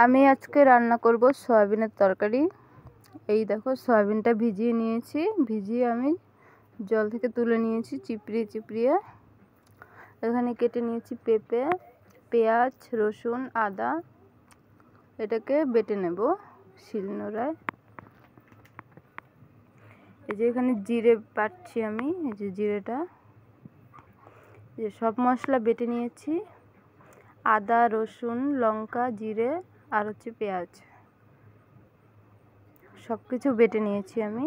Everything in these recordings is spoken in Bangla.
আমি আজকে রান্না করব সয়াবিনের তরকারি। এই দেখো সয়াবিনটা ভিজিয়ে নিয়েছি, ভিজিয়ে আমি জল থেকে তুলে নিয়েছি চিপড়িয়ে চিপড়িয়ে। এখানে কেটে নিয়েছি পেঁপে, পেঁয়াজ, রসুন, আদা। এটাকে বেটে নেব শিলনোড়ায়। এই যে এখানে জিরে বাটছি আমি, এই যে জিরেটা, এই যে সব মশলা বেটে নিয়েছি, আদা, রসুন, লঙ্কা, জিরে আর হচ্ছে পেঁয়াজ, সব কিছু বেটে নিয়েছি আমি।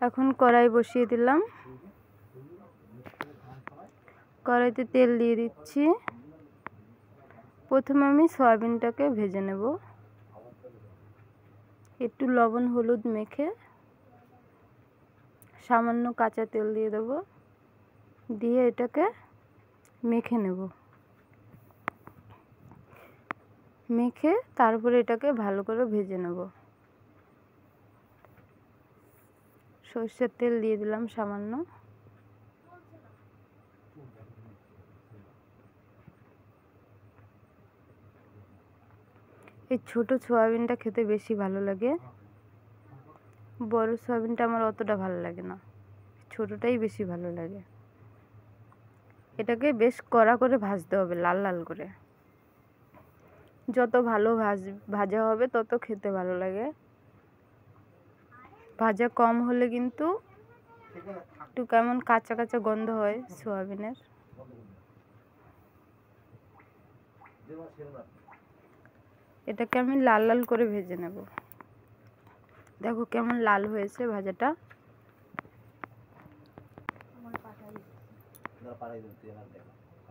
এখন কড়াই বসিয়ে দিলাম, কড়াইতে তেল দিয়ে দিচ্ছি। প্রথমে আমি সয়াবিনটাকে ভেজে নেব, একটু লবণ হলুদ মেখে সামান্য কাঁচা তেল দিয়ে দেব, দিয়ে এটাকে মেখে নেব। মেখে তারপরে এটাকে ভালো করে ভেজে নেব। সরষের তেল দিয়ে দিলাম সামান্য। এই ছোট সয়াবিনটা খেতে বেশি ভালো লাগে, বড় সয়াবিনটা আমার অতটা ভালো লাগে না, ছোটটাই বেশি ভালো লাগে। এটাকে বেশ কড়া করে ভাজতে হবে, লাল লাল করে। যত ভালো ভাজা হবে তত খেতে ভালো লাগে। ভাজা কম হলে কিন্তু একটু কেমন কাঁচা কাঁচা গন্ধ হয় সয়াবিনের। এটাকে আমি লাল লাল করে ভেজে নেব। দেখো কেমন লাল হয়েছে ভাজাটা।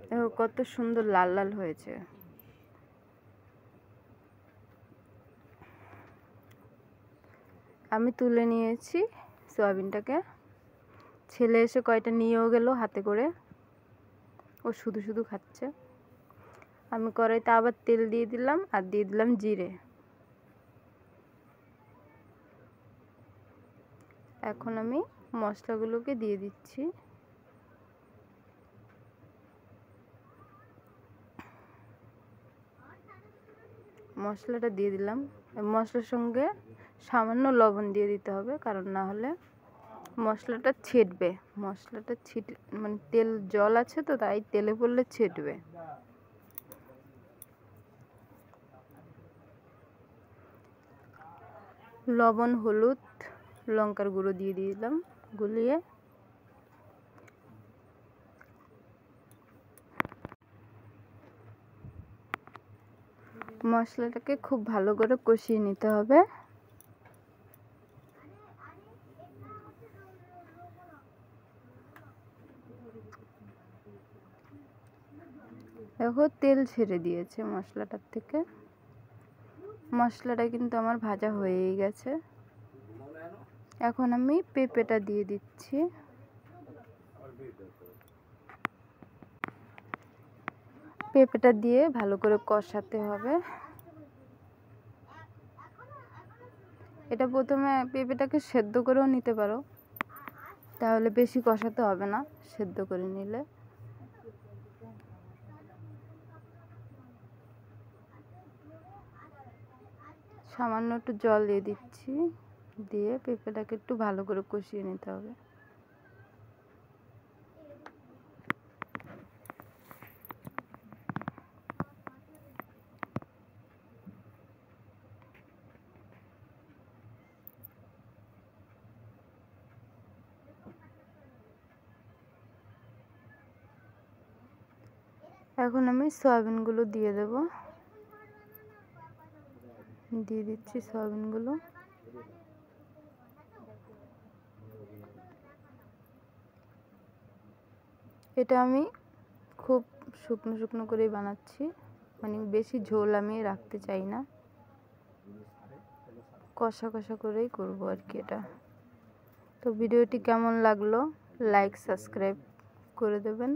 দেখো কত সুন্দর লাল লাল হয়েছে। আমি তুলে নিয়েছি সয়াবিনটাকে। ছেলে এসে কয়টা নিয়েও গেল হাতে করে, ও শুধু শুধু খাচ্ছে। আমি কড়াইতে আবার তেল দিয়ে দিলাম আর দিয়ে দিলাম জিরে। এখন আমি মশলাগুলোকে দিয়ে দিচ্ছি। মশলাটা দিয়ে দিলাম, মশলার সঙ্গে সামান্য লবণ দিয়ে দিতে হবে, কারণ না হলে মশলাটা ছিটবে। মশলাটা মানে তেল জল আছে তো, তাই তেলে পড়লে ছিটবে। লবণ, হলুদ, লঙ্কার গুঁড়ো দিয়ে দিলাম গুলিয়ে। মশলাটাকে খুব ভালো করে কষিয়ে নিতে হবে। দেখো তেল ছেড়ে দিয়েছে মশলাটার থেকে। মশলাটা কিন্তু আমার ভাজা হয়েই গেছে। এখন আমি পেঁপেটা দিয়ে দিচ্ছি। পেঁপেটা দিয়ে ভালো করে কষাতে হবে। এটা প্রথমে পেঁপেটাকে সেদ্ধ করেও নিতে পারো, তাহলে বেশি কষাতে হবে না, সেদ্ধ করে নিলে। সামান্য একটু জল দিয়ে দিচ্ছি, দিয়ে পেঁপেটাকে একটু ভালো করে কষিয়ে নিতে হবে। এখন আমি সয়াবিনগুলো দিয়ে দেব, দিয়ে দিচ্ছি সয়াবিনগুলো। এটা আমি খুব শুকনো শুকনো করেই বানাচ্ছি, মানে বেশি ঝোল আমি রাখতে চাই না, কষা কষা করেই করবো আর কি এটা। তো ভিডিওটি কেমন লাগলো, লাইক সাবস্ক্রাইব করে দেবেন।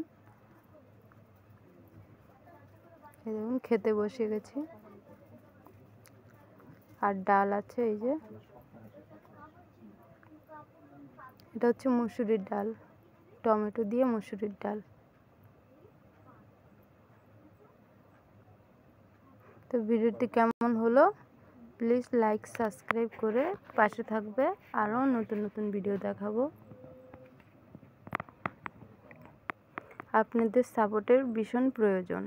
এই দেখুন খেতে বসে গেছি, আর ডাল আছে, এই যে এটা হচ্ছে মুসুরির ডাল, টমেটো দিয়ে মুসুরির ডাল। তো ভিডিওটি কেমন হলো প্লিজ লাইক সাবস্ক্রাইব করে পাশে থাকবে, আরও নতুন নতুন ভিডিও দেখাবো। আপনাদের সাপোর্টের ভীষণ প্রয়োজন।